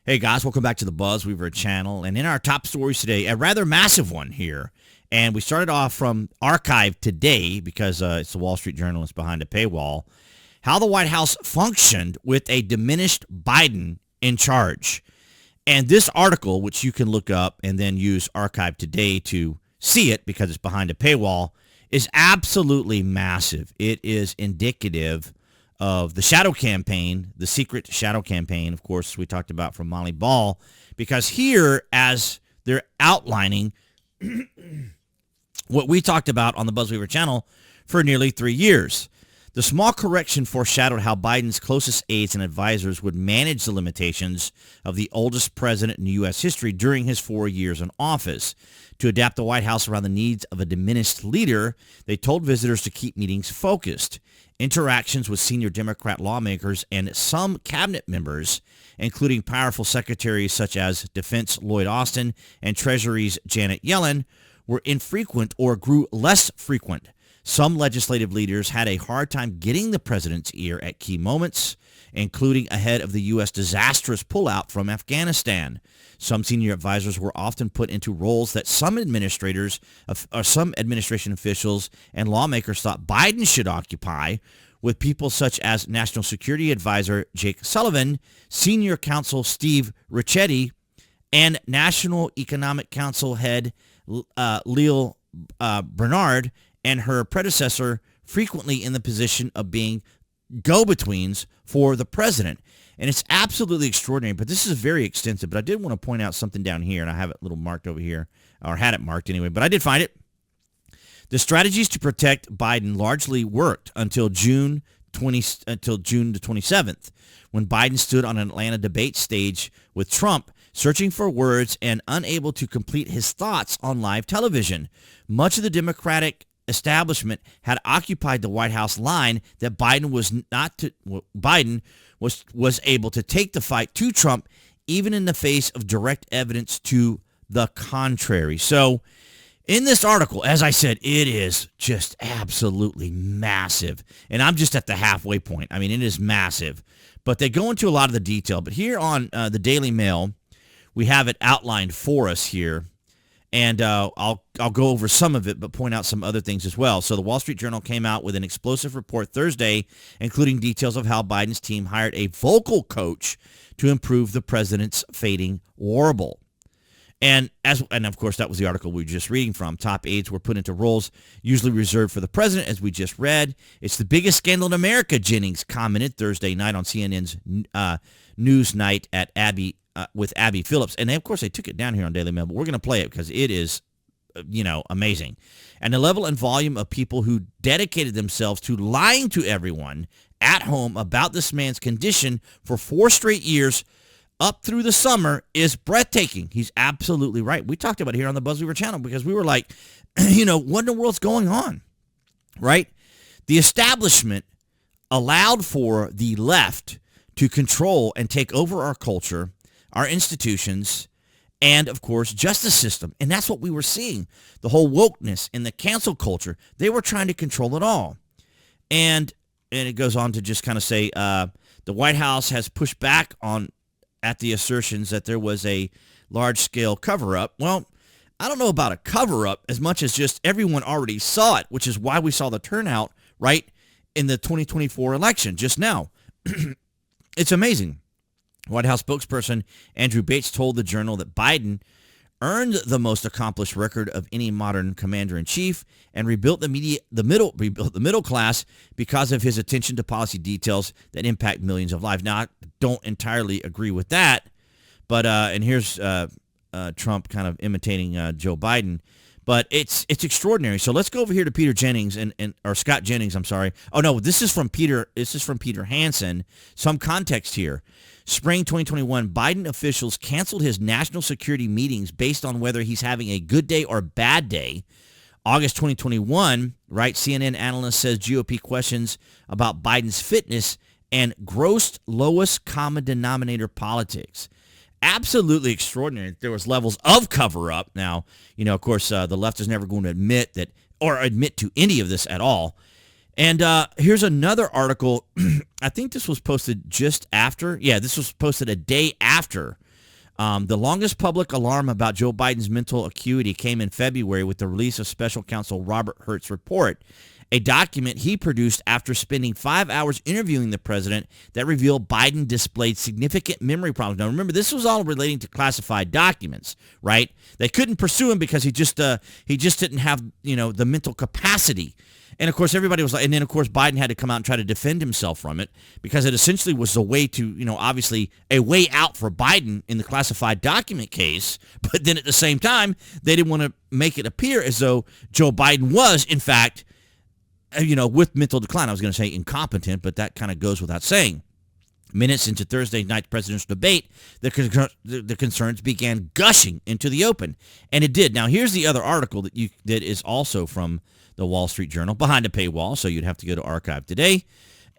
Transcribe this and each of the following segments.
Hey guys, welcome back to the BuzWeaver channel. And in our top stories today, a rather massive one here. And we started off from Archive Today because it's the Wall Street Journal, it's behind a paywall. How the White House functioned with a diminished Biden in charge. And this article, which you can look up and then use Archive Today to see it because it's behind a paywall, is absolutely massive. It is indicative of the shadow campaign, the secret shadow campaign, of course, we talked about from Molly Ball, because here, as they're outlining what we talked about on the BuzWeaver channel for nearly 3 years. The small correction foreshadowed how Biden's closest aides and advisors would manage the limitations of the oldest president in U.S. history during his 4 years in office. To adapt the White House around the needs of a diminished leader, they told visitors to keep meetings focused. Interactions with senior Democrat lawmakers and some cabinet members, including powerful secretaries such as Defense Lloyd Austin and Treasury's Janet Yellen, were infrequent or grew less frequent. Some legislative leaders had a hard time getting the president's ear at key moments, including ahead of the U.S. disastrous pullout from Afghanistan. Some senior advisors were often put into roles that some administrators or some administration officials and lawmakers thought Biden should occupy, with people such as National Security Advisor Jake Sullivan, Senior Counsel Steve Ricchetti, and National Economic Council head Leal Bernard, and her predecessor frequently in the position of being go-betweens for the president. And it's absolutely extraordinary, but this is very extensive. But I did want to point out something down here, and I have it a little marked over here, or had it marked anyway, but I did find it. The strategies to protect Biden largely worked until June the 27th, when Biden stood on an Atlanta debate stage with Trump, searching for words and unable to complete his thoughts on live television. Much of the Democratic establishment had occupied the White House line that Biden was able to take the fight to Trump, even in the face of direct evidence to the contrary. So in this article, as I said, it is just absolutely massive. And I'm just at the halfway point. I mean, it is massive. But they go into a lot of the detail. But here on the Daily Mail, we have it outlined for us here. And I'll go over some of it, but point out some other things as well. So the Wall Street Journal came out with an explosive report Thursday, including details of how Biden's team hired a vocal coach to improve the president's fading warble. And of course, that was the article we were just reading from. Top aides were put into roles usually reserved for the president, as we just read. It's the biggest scandal in America, Jennings commented Thursday night on CNN's News Night at with Abby Phillips. And of course, they took it down here on Daily Mail, but we're going to play it because it is, amazing. And the level and volume of people who dedicated themselves to lying to everyone at home about this man's condition for 4 straight years up through the summer is breathtaking. He's absolutely right. We talked about it here on the BuzWeaver channel because we were like, what in the world's going on, right? The establishment allowed for the left to control and take over our culture, our institutions, and, of course, justice system. And that's what we were seeing. The whole wokeness and the cancel culture, they were trying to control it all. And it goes on to just kind of say the White House has pushed back at the assertions that there was a large-scale cover-up. Well, I don't know about a cover-up as much as just everyone already saw it, which is why we saw the turnout right in the 2024 election just now. It's amazing. White House spokesperson Andrew Bates told the Journal that Biden earned the most accomplished record of any modern commander-in-chief and rebuilt the middle class because of his attention to policy details that impact millions of lives. Now, I don't entirely agree with that, but and here's Trump kind of imitating Joe Biden. But it's extraordinary. So let's go over here to Peter Jennings or Scott Jennings. I'm sorry. Oh no, this is from Peter Hansen. Some context here. Spring 2021, Biden officials canceled his national security meetings based on whether he's having a good day or bad day. August 2021, right? CNN analyst says GOP questions about Biden's fitness and gross lowest common denominator politics. Absolutely extraordinary. There was levels of cover-up. Now, of course, the left is never going to admit to any of this at all. And here's another article. I think this was posted just after. Yeah, this was posted a day after The longest public alarm about Joe Biden's mental acuity came in February with the release of special counsel Robert Hurt's report, a document he produced after spending 5 hours interviewing the president that revealed Biden displayed significant memory problems. Now, remember, this was all relating to classified documents, right? They couldn't pursue him because he just didn't have, the mental capacity. And, of course, everybody was like, and then, of course, Biden had to come out and try to defend himself from it because it essentially was a way to, obviously a way out for Biden in the classified document case. But then at the same time, they didn't want to make it appear as though Joe Biden was, in fact, with mental decline. I was going to say incompetent, but that kind of goes without saying. Minutes into Thursday night's presidential debate, the concerns began gushing into the open, and it did. Now, here's the other article that is also from the Wall Street Journal, behind a paywall, so you'd have to go to Archive Today,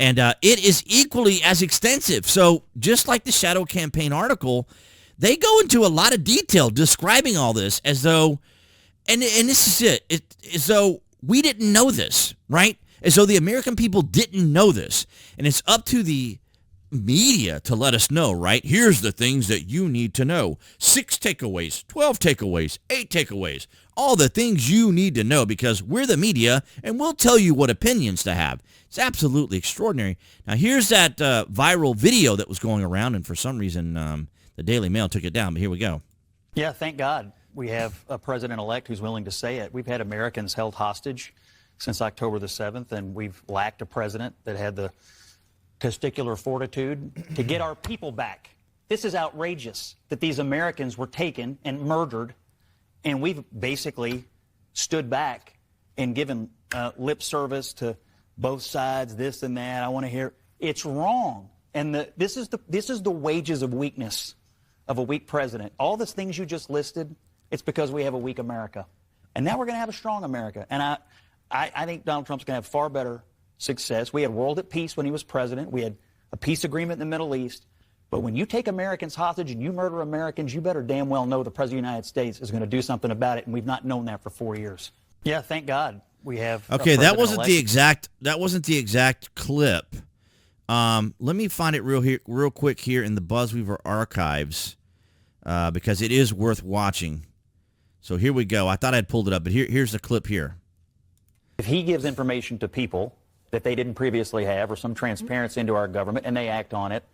and it is equally as extensive. So just like the shadow campaign article, they go into a lot of detail describing all this as though, and this is it, as though we didn't know this, right? As though the American people didn't know this, and it's up to the media to let us know, right? Here's the things that you need to know. 6 takeaways, 12 takeaways, 8 takeaways, all the things you need to know because we're the media and we'll tell you what opinions to have. It's absolutely extraordinary. Now, here's that viral video that was going around, and for some reason, the Daily Mail took it down, but here we go. Yeah, thank God we have a president-elect who's willing to say it. We've had Americans held hostage since October the 7th, and we've lacked a president that had the testicular fortitude to get our people back. This is outrageous that these Americans were taken and murdered, and we've basically stood back and given lip service to both sides, this and that. I want to hear. It's wrong, and this is the wages of weakness of a weak president. All these things you just listed, it's because we have a weak America, and now we're going to have a strong America. And I think Donald Trump's going to have far better success. We had world at peace when he was president. We had a peace agreement in the Middle East. But when you take Americans hostage and you murder Americans, you better damn well know the President of the United States is going to do something about it, and we've not known that for 4 years. Yeah, thank God we have. Okay, that wasn't the exact clip. Let me find it real quick here in the BuzWeaver archives because it is worth watching. So here we go. I thought I'd pulled it up, but here's the clip here. If he gives information to people that they didn't previously have, or some transparency into our government, and they act on it,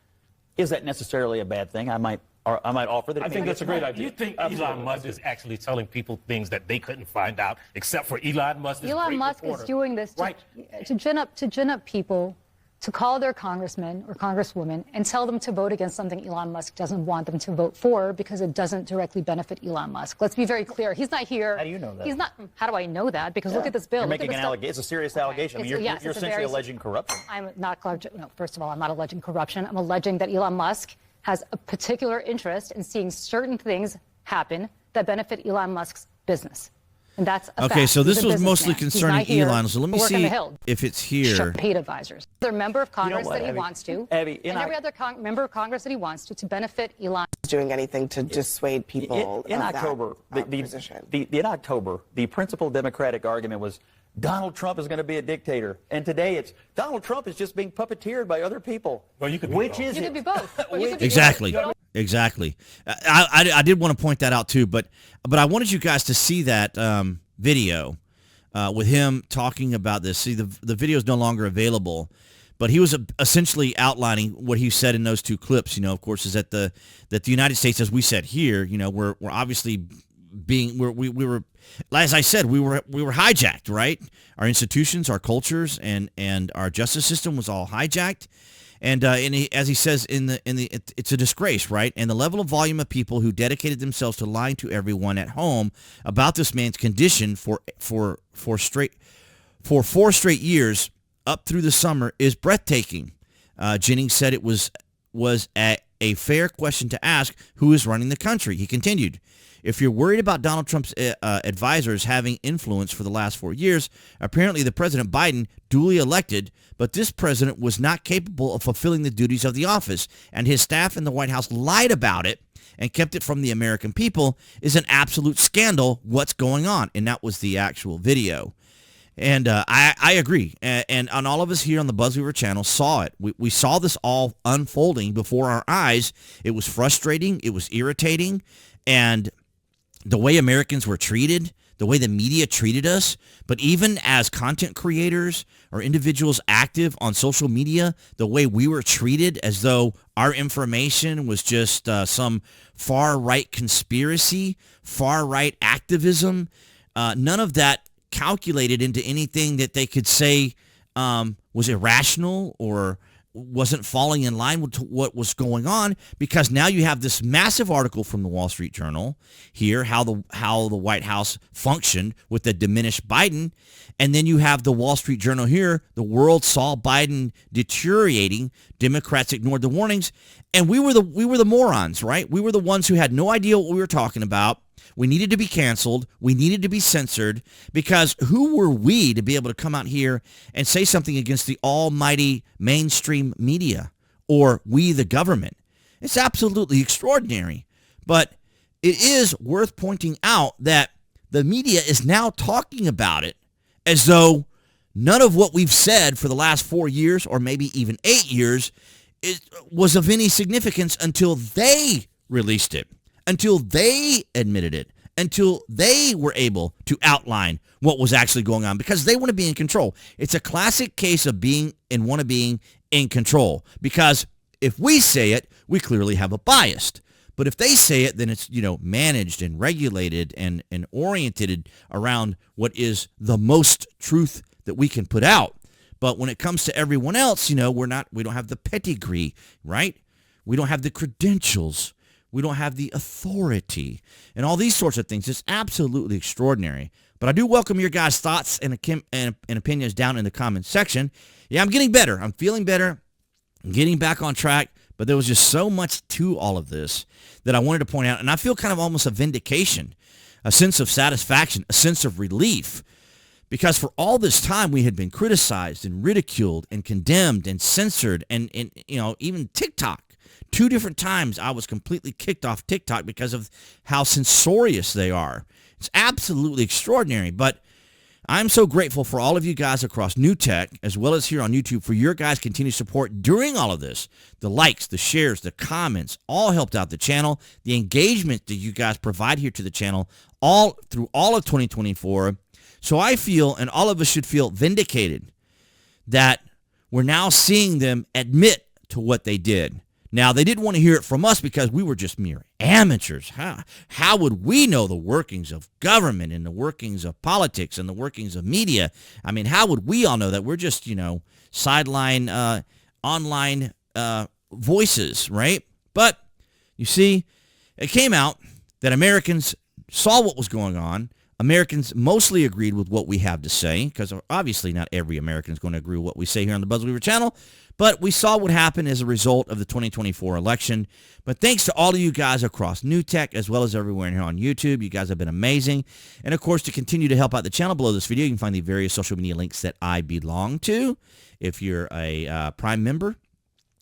is that necessarily a bad thing? I might offer that. I think that's a great idea. You think Elon Musk is actually telling people things that they couldn't find out, except for Elon Musk? Elon Musk is doing this to gin up people, to call their congressman or congresswoman and tell them to vote against something Elon Musk doesn't want them to vote for because it doesn't directly benefit Elon Musk. Let's be very clear. He's not here. How do you know that? He's not. How do I know that? Because look at this bill. You're making an allegation. It's a serious allegation. I mean, you're essentially alleging corruption. I'm not. No, first of all, I'm not alleging corruption. I'm alleging that Elon Musk has a particular interest in seeing certain things happen that benefit Elon Musk's business. And that's a okay, fact. so this was mostly concerning Elon. So let me see if it's here. Paid advisors. They're a member of Congress that he wants to, Abby, and every other member of Congress that he wants to benefit Elon. Doing anything to dissuade people in October. In October, the principal Democratic argument was Donald Trump is going to be a dictator, and today it's Donald Trump is just being puppeteered by other people. Well, you could be which both. is you it? could be both. Exactly. Exactly. I did want to point that out too, but I wanted you guys to see that video with him talking about this. See, the video is no longer available, but he was essentially outlining what he said in those two clips. Of course, is that the United States, as we said here, we're obviously we were, as I said, we were hijacked, right? Our institutions, our cultures, and our justice system was all hijacked. And as he says it's a disgrace, right? And the level of volume of people who dedicated themselves to lying to everyone at home about this man's condition for 4 straight years up through the summer is breathtaking. Jennings said it was a fair question to ask who is running the country. He continued, if you're worried about Donald Trump's advisors having influence for the last 4 years, apparently the President Biden, duly elected, but this president was not capable of fulfilling the duties of the office, and his staff in the White House lied about it and kept it from the American people, is an absolute scandal. What's going on? And that was the actual video. And I agree. And all of us here on the BuzWeaver channel saw it. We saw this all unfolding before our eyes. It was frustrating. It was irritating. And the way Americans were treated, the way the media treated us, but even as content creators or individuals active on social media, the way we were treated as though our information was just some far-right conspiracy, far-right activism, none of that calculated into anything that they could say was irrational or wasn't falling in line with what was going on, because now you have this massive article from the Wall Street Journal here, how the White House functioned with the diminished Biden, and then you have the Wall Street Journal here, the world saw Biden deteriorating, Democrats ignored the warnings, and we were the morons, right? We were the ones who had no idea what we were talking about. We needed to be canceled. We needed to be censored, because who were we to be able to come out here and say something against the almighty mainstream media or we the government? It's absolutely extraordinary. But it is worth pointing out that the media is now talking about it as though none of what we've said for the last 4 years or maybe even 8 years was of any significance until they released it, until they admitted it, until they were able to outline what was actually going on, because they want to be in control. It's a classic case of being in control, because if we say it, we clearly have a bias. But if they say it, then it's, managed and regulated and oriented around what is the most truth that we can put out. But when it comes to everyone else, we don't have the pedigree, right? We don't have the credentials. We don't have the authority and all these sorts of things. It's absolutely extraordinary. But I do welcome your guys' thoughts and opinions down in the comments section. Yeah, I'm getting better. I'm feeling better. I'm getting back on track. But there was just so much to all of this that I wanted to point out. And I feel kind of almost a vindication, a sense of satisfaction, a sense of relief. Because for all this time, we had been criticized and ridiculed and condemned and censored and even TikTok. 2 different times I was completely kicked off TikTok because of how censorious they are. It's absolutely extraordinary. But I'm so grateful for all of you guys across New Tech, as well as here on YouTube, for your guys' continued support during all of this. The likes, the shares, the comments, all helped out the channel. The engagement that you guys provide here to the channel all through all of 2024. So I feel, and all of us should feel, vindicated that we're now seeing them admit to what they did. Now, they didn't want to hear it from us because we were just mere amateurs. How would we know the workings of government and the workings of politics and the workings of media? I mean, how would we all know that? We're just, sideline online voices, right? But, you see, it came out that Americans saw what was going on. Americans mostly agreed with what we have to say, because obviously not every American is going to agree with what we say here on the BuzWeaver channel, but we saw what happened as a result of the 2024 election. But thanks to all of you guys across New Tech, as well as everywhere here on YouTube. You guys have been amazing. And, of course, to continue to help out the channel, below this video, you can find the various social media links that I belong to. If you're a Prime member,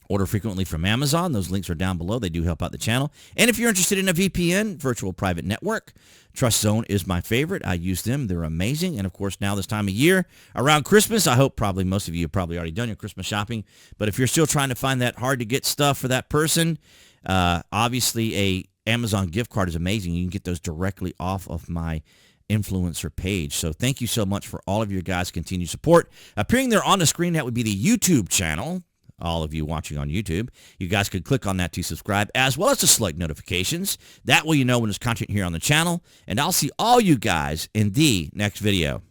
order frequently from Amazon. Those links are down below. They do help out the channel. And if you're interested in a VPN, virtual private network, Trust Zone is my favorite. I use them. They're amazing. And, of course, now this time of year, around Christmas, I hope probably most of you have probably already done your Christmas shopping. But if you're still trying to find that hard-to-get stuff for that person, obviously a Amazon gift card is amazing. You can get those directly off of my influencer page. So thank you so much for all of your guys' continued support. Appearing there on the screen, that would be the YouTube channel. All of you watching on YouTube, you guys could click on that to subscribe, as well as to select notifications. That way you know when there's content here on the channel. And I'll see all you guys in the next video.